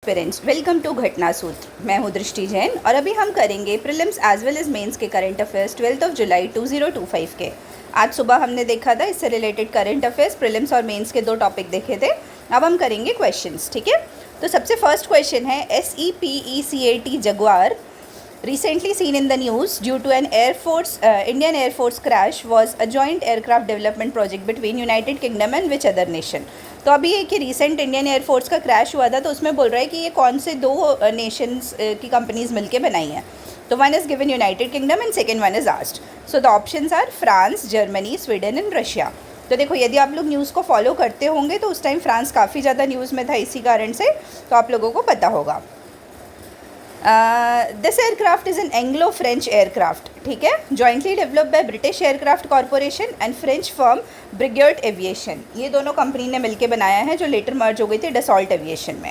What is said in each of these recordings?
Parents, welcome to घटना सूत्र। मैं हूं दृष्टि जैन और अभी हम करेंगे prelims as well as mains के करंट अफेयर्स 12 जुलाई 2025 के। आज सुबह हमने देखा था इससे रिलेटेड करंट अफेयर्स, प्रीलिम्स और मेंस के 2 टॉपिक देखे थे। अब हम करेंगे क्वेश्चंस, ठीक है। तो सबसे फर्स्ट क्वेश्चन है, SEPECAT Jaguar recently seen in the news due to an Indian Air Force crash was a joint aircraft development project between United Kingdom and which other nation। तो अभी एक रिसेंट इंडियन एयरफोर्स का crash हुआ था, तो उसमें बोल रहा है कि ये कौन से 2 नेशंस की कंपनीज मिलके बनाई हैं। तो one is given United Kingdom and second one is asked. So the options are France, Germany, Sweden and Russia. तो देखो, यदि आप लोग न्यूज़ को फॉलो करते होंगे तो उस टाइम फ्रांस काफ़ी ज़्यादा न्यूज़ में था, इसी कारण से तो आप लोगों को पता होगा। This aircraft is an Anglo French aircraft, ठीक है, jointly developed by British aircraft corporation and French firm brigade aviation. ये दोनों कंपनी ने मिलकर बनाया है, जो लेटर मर्ज हो गई थी डसॉल्ट एविएशन में।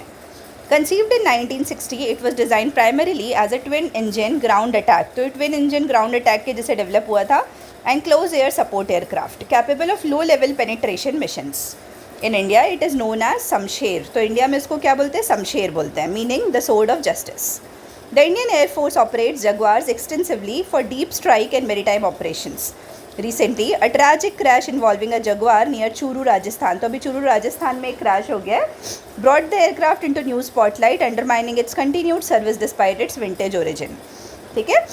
Conceived in 1960, it was design primarily as a twin engine ground attack. तो ट्विन इंजन ग्राउंड अटैक के जैसे डेवलप हुआ था, and close air support aircraft capable of low level penetration missions. In India it is known as Shamsher. तो India में इसको क्या बोलते हैं? शमशेर बोलते हैं, meaning the sword of justice. The Indian Air Force operates Jaguars extensively for deep strike and maritime operations. Recently, a tragic crash involving a Jaguar near Churu, Rajasthan, तो अभी चूरू राजस्थान में एक क्रैश हो गया है, brought the aircraft into new spotlight, undermining its continued service despite its vintage origin. ठीक है।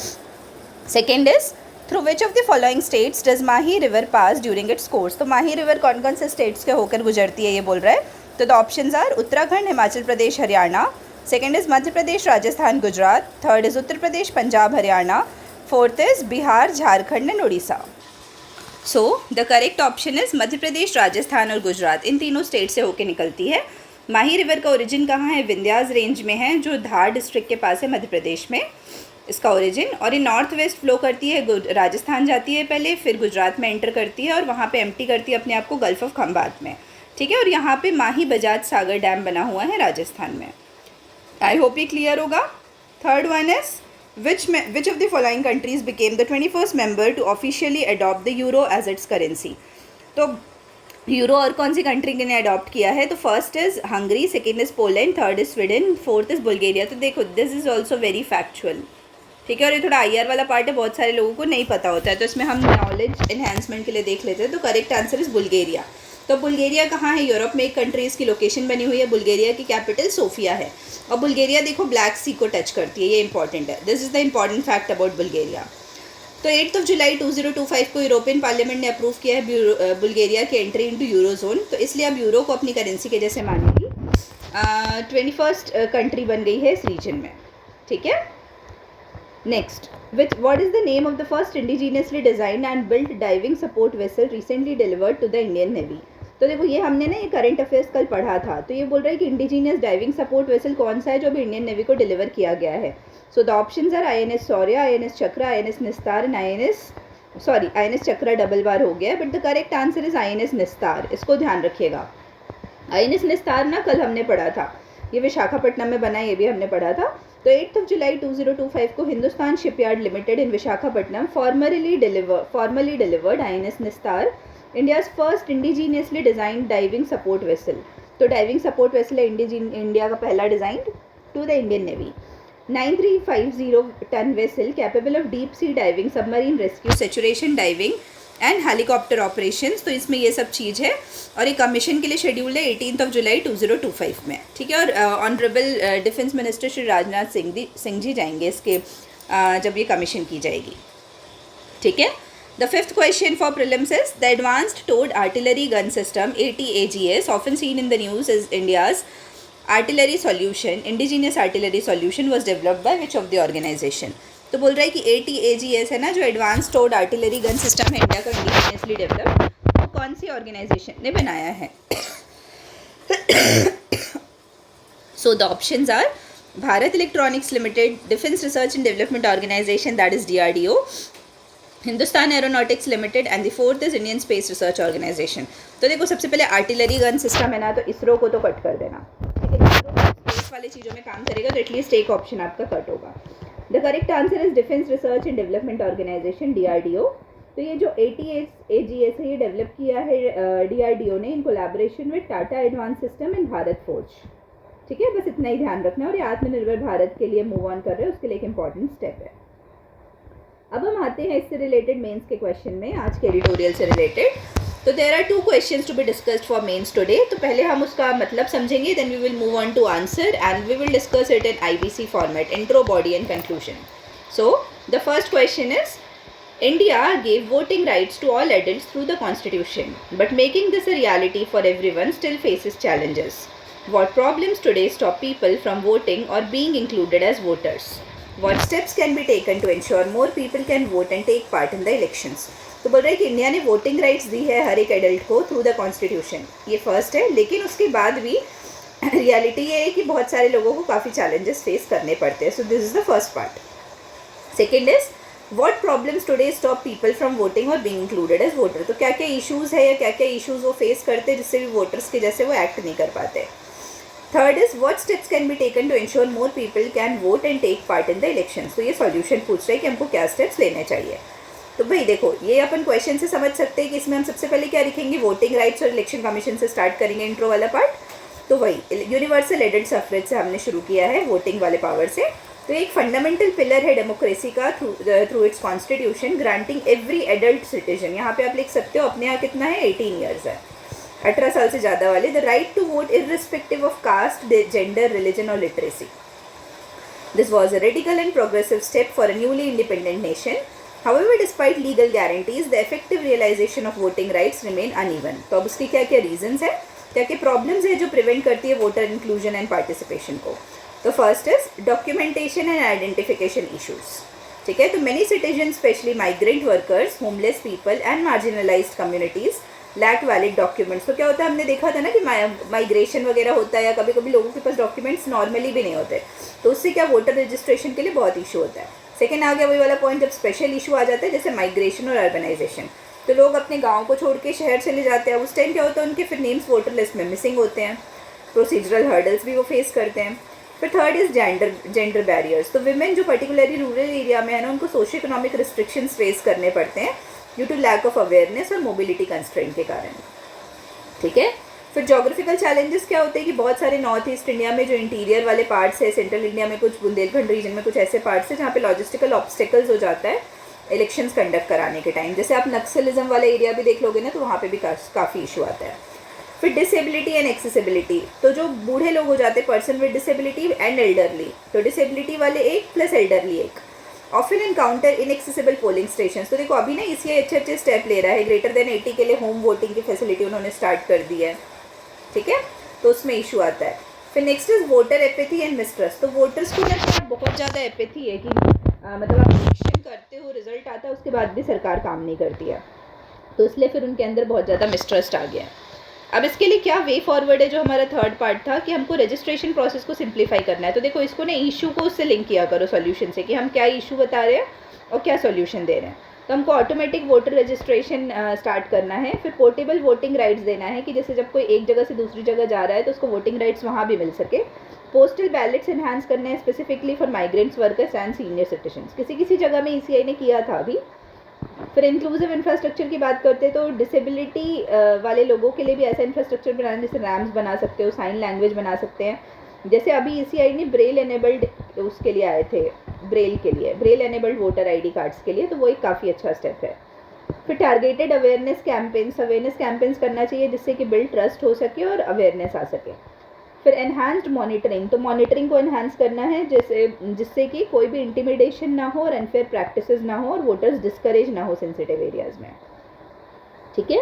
Second is, through which of the following states does Mahi River pass during its course? तो माही रिवर कौन कौन से states के होकर गुजरती है, ये बोल रहा है। तो the options are Uttarakhand, Himachal Pradesh, Haryana. Second is Madhya Pradesh, Rajasthan, Gujarat. Third is Uttar Pradesh, Punjab, Haryana. Fourth is Bihar, Jharkhand and Orissa. So the correct option is Madhya Pradesh, Rajasthan और गुजरात, इन तीनों स्टेट से होकर निकलती है। माही रिवर का ओरिजिन कहाँ है? विंध्यास रेंज में है, जो धार डिस्ट्रिक्ट के पास है, मध्य प्रदेश में इसका ओरिजिन। और ये नॉर्थ वेस्ट फ्लो करती है, राजस्थान जाती है पहले, फिर गुजरात में एंटर करती है और वहाँ पे एम्प्टी करती है अपने आप को गल्फ ऑफ खंबात में, ठीक है। और यहाँ पे माही बजाज सागर डैम बना हुआ है राजस्थान में। आई होप ये क्लियर होगा। Third one is, which of the following countries became the 21st member to officially adopt the euro as its currency. तो यूरो और कौन सी कंट्री ने अडॉप्ट किया है? तो first is Hungary, second is Poland, third is Sweden, fourth is Bulgaria. तो देखो, this is also very factual, ठीक है। और ये थोड़ा IR वाला पार्ट है, बहुत सारे लोगों को नहीं पता होता है, तो इसमें हम नॉलेज एनहेंसमेंट के लिए देख लेते हैं। तो करेक्ट आंसर इज़ बुल्गारिया। तो बुल्गारिया कहाँ है? यूरोप में एक कंट्री, इसकी लोकेशन बनी हुई है। बुल्गारिया की कैपिटल सोफिया है। और बुल्गारिया देखो ब्लैक सी को टच करती है, ये इंपॉर्टेंट है। This is the important fact about Bulgaria. तो 8 जुलाई 2025 को यूरोपियन पार्लियामेंट ने अप्रूव किया है बुल्गारिया की एंट्री इनटू यूरोजोन। तो इसलिए अब यूरो को अपनी करेंसी के जैसे मानेगी। 21st कंट्री बन गई है इस रीजन में, ठीक है। Next, what is the name of the first indigenously designed and built diving support vessel recently delivered to the Indian Navy? तो देखो, ये हमने ना ये करंट अफेयर्स कल पढ़ा था, तो ये बोल रहा है कि इंडिजीनियस डाइविंग सपोर्ट वेसल कौन सा है जो अभी इंडियन नेवी को डिलीवर किया गया है। So the options are INS Shaurya, INS Chakra, INS Nistar and INS Chakra double बार हो गया, but the correct answer is INS Nistar. इसको ध्यान रखिएगा। INS निस्तार ना कल हमने पढ़ा था, ये विशाखापट्टनम में बना है, ये भी हमने पढ़ा था। तो 8 जुलाई 2025 को Hindustan shipyard limited in Visakhapatnam formally delivered INS Nistar, India's first indigenously designed diving support vessel. तो डाइविंग सपोर्ट वेसल है इंडिया का पहला design to the Indian navy. 9350 ton vessel capable of deep sea diving, submarine rescue, saturation diving and helicopter operations. तो इसमें ये सब चीज़ है, और ये कमीशन के लिए शेड्यूल्ड है 18 जुलाई 2025 में, ठीक है। और honourable defence minister Shri Rajnath Singh ji जाएंगे इसके जब ये कमीशन की जाएगी, ठीक है। The fifth question for prelims is, the Advanced Towed Artillery Gun System ATAGS, often seen in the news as India's artillery solution, indigenous artillery solution, was developed by which of the organization? तो बोल रहा है कि ATAGS है ना, जो advance towed artillery gun system है India का इंडिजीनियसली डेवलप्ड, वो कौन सी ऑर्गेनाइजेशन ने बनाया है? So the options are Bharat electronics limited, defence research and development organisation that is DRDO, Hindustan aeronautics limited, and the fourth is Indian space research organisation. तो देखो, सबसे पहले आर्टिलरी गन सिस्टम है ना, तो इसरो को तो कट कर देना, ठीक है। इसरो स्पेस वाले चीज़ों में काम करेगा, तो एटलीस्ट एक ऑप्शन आपका कट होगा। The correct answer is defence research and development organisation, DRDO। तो ये जो ATAGS है, ये डेवलप किया है DRDO ने in collaboration with Tata advance system and Bharat forge, ठीक है, बस इतना ही ध्यान रखना है और ये आत्मनिर्भर भारत के लिए मूव ऑन कर रहे हैं उसके लिए एक इंपॉर्टेंट स्टेप है। अब हम आते हैं इससे रिलेटेड मेंस के क्वेश्चन में, आज के एडिटोरियल से रिलेटेड। तो there are 2 questions to be discussed for mains today. तो पहले हम उसका मतलब समझेंगे, then we will move on to answer and we will discuss it in IBC format, intro, body and conclusion. So the first question is, India gave voting rights to all adults through the constitution, but making this a reality for everyone still faces challenges. What problems today stop people from voting or being included as voters? What steps can be taken to ensure more people can vote and take part in the elections? तो बोल रहे हैं कि India ने voting rights दी है हर एक adult को through the constitution, ये फर्स्ट है, लेकिन उसके बाद भी रियलिटी ये है कि बहुत सारे लोगों को काफ़ी चैलेंजेस फेस करने पड़ते हैं। So this is the first part. Second is, What problems today stop people from voting or being included as voter? तो क्या क्या इश्यूज़ है या क्या क्या इश्यूज़ वो फेस करते हैं जिससे भी वोटर्स के जैसे वो एक्ट नहीं कर पाते। Third is, what steps can be taken to ensure more people can vote and take part in the elections? तो ये सॉल्यूशन पूछ रहे हैं कि हमको क्या स्टेप्स लेने चाहिए। तो भाई देखो, ये अपन क्वेश्चन से समझ सकते हैं कि इसमें हम सबसे पहले क्या लिखेंगे, वोटिंग राइट्स और इलेक्शन कमीशन से स्टार्ट करेंगे इंट्रो वाला पार्ट। तो वही यूनिवर्सल एडल्ट सफरेज से हमने शुरू किया है, वोटिंग वाले पावर से। तो एक फंडामेंटल पिलर है डेमोक्रेसी का through it's constitution, granting every adult citizen, यहाँ पे आप लिख सकते हो अपने यहाँ कितना है, 18 ईयर्स है, 18 साल से ज़्यादा वाले, the right to vote irrespective of caste, gender, religion और literacy. This was a radical and progressive step for a newly independent nation. However, despite legal guarantees, the effective realization of voting rights remain uneven. तो अब उसकी क्या क्या reasons है, क्या क्या problems है जो प्रिवेंट करती है वोटर इंक्लूजन एंड पार्टिसिपेशन को। तो first is documentation and identification issues. ठीक है, तो many citizen specially migrant workers, homeless people and marginalised communities lack valid documents. तो क्या होता है, हमने देखा था ना कि माइग्रेशन वगैरह होता है या कभी कभी लोगों के पास डॉक्यूमेंट्स नॉर्मली भी नहीं होते, तो उससे क्या वोटर रजिस्ट्रेशन के लिए बहुत इशू होता है। सेकेंड आ गया वही वाला पॉइंट, जब स्पेशल इशू आ जाता है जैसे माइग्रेशन और अर्बनाइजेशन, तो लोग अपने गाँव को छोड़ के शहर चले जाते हैं, उस टाइम क्या होता है उनके फिर नेम्स वोटर लिस्ट में मिसिंग होते हैं, प्रोसीजरल हर्डल्स भी वो फेस करते हैं। फिर थर्ड इज जेंडर बैरियर्स। तो विमेन जो पर्टिकुलरली रूरल एरिया में है ना, उनको सोशो इकोनॉमिक रिस्ट्रिक्शंस फेस करने पड़ते हैं due to lack of awareness और मोबिलिटी कंस्ट्रेंट के कारण। ठीक है, फिर जोग्राफिकल चैलेंजेस क्या होते हैं कि बहुत सारे नॉर्थ ईस्ट इंडिया में जो इंटीरियर वाले पार्ट्स है, सेंट्रल इंडिया में कुछ बुंदेलखंड रीजन में कुछ ऐसे पार्ट्स है जहाँ पे लॉजिस्टिकल ऑब्स्टेकल्स हो जाता है इलेक्शंस कंडक्ट कराने के टाइम। जैसे आप नक्सलिज्म वाला एरिया भी देख लोगे ना, तो वहाँ पे भी काफ़ी इशू आता है। फिर डिसेबिलिटी एंड एक्सेसिबिलिटी, तो जो बूढ़े लोग हो जाते हैं, person with disability and elderly, तो डिसेबिलिटी वाले एक प्लस एल्डरली एक, often encounter inaccessible polling station. तो देखो अभी ना इसलिए अच्छे स्टेप ले रहा है, ग्रेटर देन 80 के लिए होम वोटिंग की फैसिलिटी उन्होंने स्टार्ट कर दी है। ठीक है, तो उसमें इशू आता है। फिर next is voter apathy and mistrust. तो वोटर्स को ना बहुत ज़्यादा एपेथी है कि मतलब आप इलेक्शन करते हो, रिजल्ट आता है, उसके बाद भी सरकार काम नहीं करती है, तो इसलिए फिर उनके अंदर बहुत ज़्यादा मिसट्रस्ट आ गया है। अब इसके लिए क्या वे फॉरवर्ड है, जो हमारा थर्ड पार्ट था कि हमको रजिस्ट्रेशन प्रोसेस को सिंप्लीफाई करना है। तो देखो इसको ना इशू को उससे लिंक किया करो सॉल्यूशन से, कि हम क्या इशू बता रहे हैं और क्या सॉल्यूशन दे रहे हैं। तो हमको ऑटोमेटिक वोटर रजिस्ट्रेशन स्टार्ट करना है। फिर पोर्टेबल वोटिंग राइट्स देना है कि जैसे जब कोई एक जगह से दूसरी जगह जा रहा है तो उसको वोटिंग राइट्स वहाँ भी मिल सके। पोस्टल बैलेट्स इन्हांस करने हैं specifically for migrants, workers and senior citizens. किसी जगह में ECI ने किया था अभी। फिर इंक्लूसिव इंफ्रास्ट्रक्चर की बात करते हैं तो डिसेबिलिटी वाले लोगों के लिए भी ऐसा इंफ्रास्ट्रक्चर बनाना, जैसे रैम्स बना सकते हो, साइन लैंग्वेज बना सकते हैं। जैसे अभी ECI ने ब्रेल एनेबल्ड उसके लिए आए थे, ब्रेल के लिए, Braille enabled voter ID cards के लिए, तो वो एक काफ़ी अच्छा स्टेप है। फिर टारगेटेड अवेयरनेस कैंपेन्स करना चाहिए जिससे कि बिल्ड ट्रस्ट हो सके और अवेयरनेस आ सके। फिर एनहांस्ड मॉनिटरिंग, तो मॉनिटरिंग को एनहांस करना है जिससे कि कोई भी इंटिमिडेशन ना हो और अनफेयर प्रैक्टिसेस ना हो और वोटर्स डिस्करेज ना हो सेंसिटिव एरियाज़ में। ठीक है,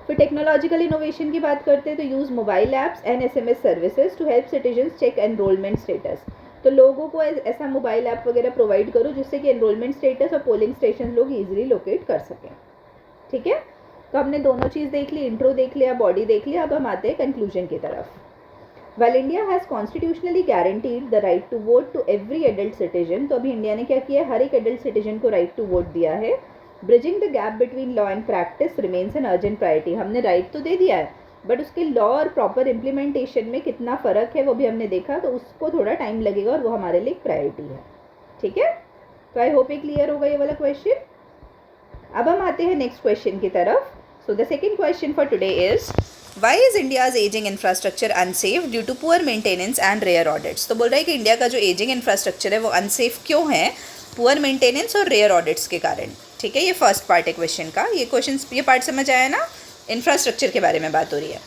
फिर टेक्नोलॉजिकल इनोवेशन की बात करते हैं तो use mobile apps and SMS services to help citizens check enrolment status. तो लोगों को ऐसा मोबाइल ऐप वगैरह प्रोवाइड करो जिससे कि एनरोलमेंट स्टेटस और पोलिंग स्टेशन लोग ईजिली लोकेट कर सकें। ठीक है, तो हमने दोनों चीज़ देख ली, इंट्रो देख लिया, बॉडी देख लिया। अब हम आते हैं कंक्लूजन की तरफ। While India has constitutionally guaranteed the right to vote to every adult citizen, तो अभी इंडिया ने क्या किया है, हर एक एडल्ट सिटीजन को राइट टू वोट दिया है। Bridging the gap between law and practice remains an urgent priority. हमने राइट तो दे दिया है, बट उसके लॉ और प्रॉपर इम्प्लीमेंटेशन में कितना फ़र्क है वो भी हमने देखा, तो उसको थोड़ा टाइम लगेगा और वो हमारे लिए एक प्रायोरिटी है। ठीक है, तो आई होप ये क्लियर होगा ये वाला क्वेश्चन। अब हम आते हैं नेक्स्ट क्वेश्चन की तरफ। So the second question for today is, why is India's ageing infrastructure unsafe due to poor maintenance and rare audits. तो बोल रहा है कि इंडिया का जो एजिंग इंफ्रास्ट्रक्चर है वो अनसेफ क्यों है, पुअर मेंटेनेंस और रेयर ऑडिट्स के कारण। ठीक है, ये फर्स्ट पार्ट है क्वेश्चन का। ये पार्ट समझ आया ना, इंफ्रास्ट्रक्चर के बारे में बात हो रही है।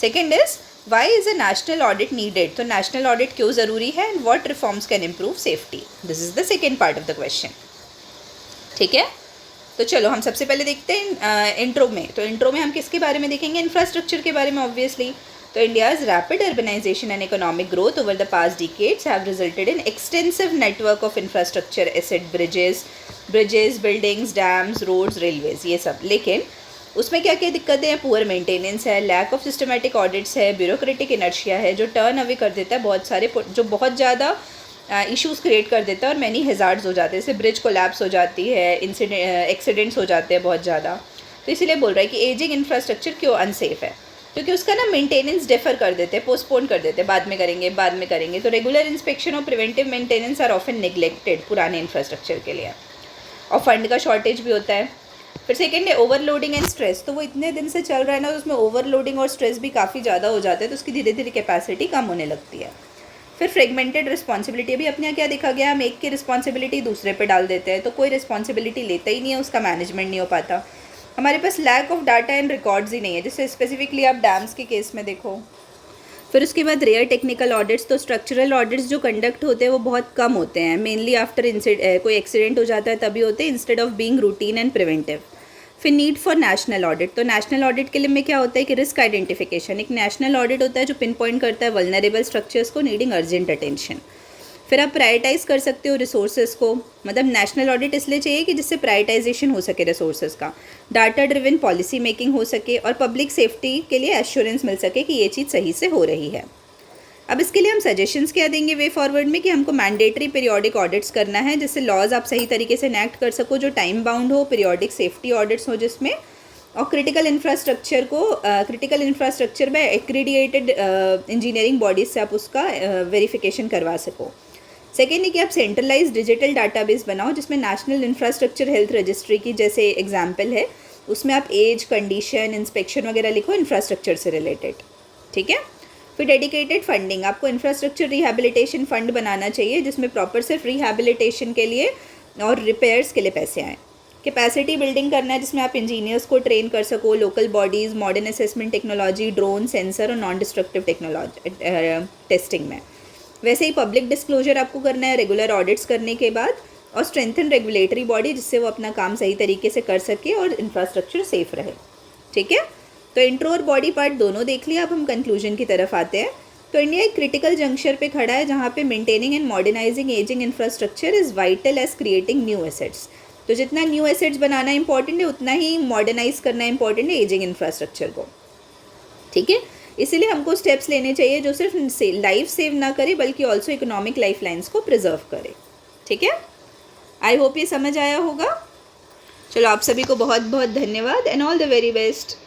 Second is why is a national audit needed. तो नेशनल ऑडिट क्यों ज़रूरी है and what reforms can improve safety. This is the second part of the question. ठीक है, तो चलो हम सबसे पहले देखते हैं इंट्रो में। तो इंट्रो में हम किसके बारे में देखेंगे, इंफ्रास्ट्रक्चर के बारे में ऑब्वियसली। तो India's rapid urbanisation and economic growth over the past decades have resulted in extensive network of infrastructure asset, bridges, buildings, dams, roads, railways, ये सब। लेकिन उसमें क्या क्या दिक्कतें हैं, पुअर मेंटेनेंस है, लैक ऑफ सिस्टमेटिक ऑडिट्स है, ब्यूरोक्रेटिक इनर्शिया है जो टर्न अवे कर देता है बहुत सारे, जो बहुत ज़्यादा इश्यूज़ क्रिएट कर देता है और मैनी हेजार्ड्स हो जाते हैं, जैसे ब्रिज कोलैप्स हो जाती है, एक्सीडेंट्स हो जाते हैं बहुत ज़्यादा। तो इसीलिए बोल रहा है कि एजिंग इंफ्रास्ट्रक्चर क्यों अनसेफ है, क्योंकि उसका ना मेंटेनेंस डिफर कर देते हैं, पोस्टपोन कर देते हैं, बाद में करेंगे। तो रेगुलर इंस्पेक्शन और preventive maintenance are often neglected पुराने इंफ्रास्ट्रक्चर के लिए, और फंड का शॉर्टेज भी होता है। फिर सेकेंड है ओवरलोडिंग एंड स्ट्रेस। तो वो इतने दिन से चल रहा है ना, तो उसमें ओवरलोडिंग और स्ट्रेस भी काफ़ी ज़्यादा हो जाता है, तो उसकी धीरे धीरे कैपेसिटी कम होने लगती है। फिर फ्रेगमेंटेड रिस्पॉन्सिबिलिटी, अभी अपने यहाँ क्या देखा गया, हम एक की रिस्पॉन्सिबिलिटी दूसरे पे डाल देते हैं, तो कोई रिस्पॉन्सिबिलिटी लेता ही नहीं है, उसका मैनेजमेंट नहीं हो पाता। हमारे पास lack of data and records ही नहीं है, जैसे स्पेसिफिकली आप डैम्स के केस में देखो। फिर उसके बाद रेयर टेक्निकल ऑडिट्स। तो स्ट्रक्चरल ऑडिट्स जो कंडक्ट होते हैं वो बहुत कम होते हैं, मेनली आफ्टर कोई एक्सीडेंट हो जाता है तभी होते हैं, instead of being routine and preventive. फिर नीड फॉर नेशनल ऑडिट। तो नेशनल ऑडिट के लिए में क्या होता है कि रिस्क आइडेंटिफिकेशन, एक नेशनल ऑडिट होता है जो पिन पॉइंट करता है वल्नरेबल स्ट्रक्चर्स को नीडिंग अर्जेंट अटेंशन। फिर आप प्रायोरिटाइज कर सकते हो रिसोर्सेज को, मतलब नेशनल ऑडिट इसलिए चाहिए कि जिससे प्रायोरिटाइजेशन हो सके रिसोर्सेज का, डाटा ड्रिवन पॉलिसी मेकिंग हो सके और पब्लिक सेफ्टी के लिए एश्योरेंस मिल सके कि ये चीज़ सही से हो रही है। अब इसके लिए हम सजेशंस क्या देंगे वे फॉरवर्ड में, कि हमको मैंडेटरी पीरियोडिक ऑडिट्स करना है, जिससे लॉज आप सही तरीके से इनैक्ट कर सको, जो टाइम बाउंड हो, पीरियोडिक सेफ्टी ऑडिट्स हो जिसमें, और क्रिटिकल इंफ्रास्ट्रक्चर में एक्रीडिएटेड इंजीनियरिंग बॉडीज से आप उसका वेरिफिकेशन करवा सको। सेकेंड है कि आप सेंट्रलाइज डिजिटल डाटाबेस बनाओ, जिसमें नेशनल इंफ्रास्ट्रक्चर हेल्थ रजिस्ट्री की जैसे एग्जाम्पल है, उसमें आप एज, कंडीशन, इंस्पेक्शन वगैरह लिखो इंफ्रास्ट्रक्चर से रिलेटेड। ठीक है, फिर डेडिकेटेड फंडिंग, आपको इंफ्रास्ट्रक्चर रिहैबिलिटेशन फंड बनाना चाहिए, जिसमें प्रॉपर सिर्फ रिहैबिलिटेशन के लिए और रिपेयर्स के लिए पैसे आएँ। कैपेसिटी बिल्डिंग करना है, जिसमें आप इंजीनियर्स को ट्रेन कर सको, local bodies, modern assessment technology, drone, sensor और नॉन डिस्ट्रक्टिव टेक्नोलॉजी टेस्टिंग में। वैसे ही पब्लिक डिस्क्लोजर आपको करना है रेगुलर ऑडिट्स करने के बाद, और स्ट्रेंथन रेगुलेटरी बॉडी, जिससे वो अपना काम सही तरीके से कर सके और इंफ्रास्ट्रक्चर सेफ रहे। ठीक है, तो इंट्रो और बॉडी पार्ट दोनों देख लिया, अब हम कंक्लूजन की तरफ आते हैं। तो इंडिया एक क्रिटिकल जंक्शन पे खड़ा है, जहाँ पे maintaining and modernising ageing infrastructure is vital as creating new assets. तो जितना न्यू एसेट्स बनाना इंपॉर्टेंट है, उतना ही मॉडर्नाइज करना इंपॉर्टेंट है एजिंग इंफ्रास्ट्रक्चर को। ठीक है, इसीलिए हमको स्टेप्स लेने चाहिए जो सिर्फ लाइफ सेव ना करे, बल्कि ऑल्सो इकोनॉमिक लाइफ लाइन्स को प्रिजर्व करे। ठीक है, आई होप ये समझ आया होगा। चलो, आप सभी को बहुत बहुत धन्यवाद and all the very best.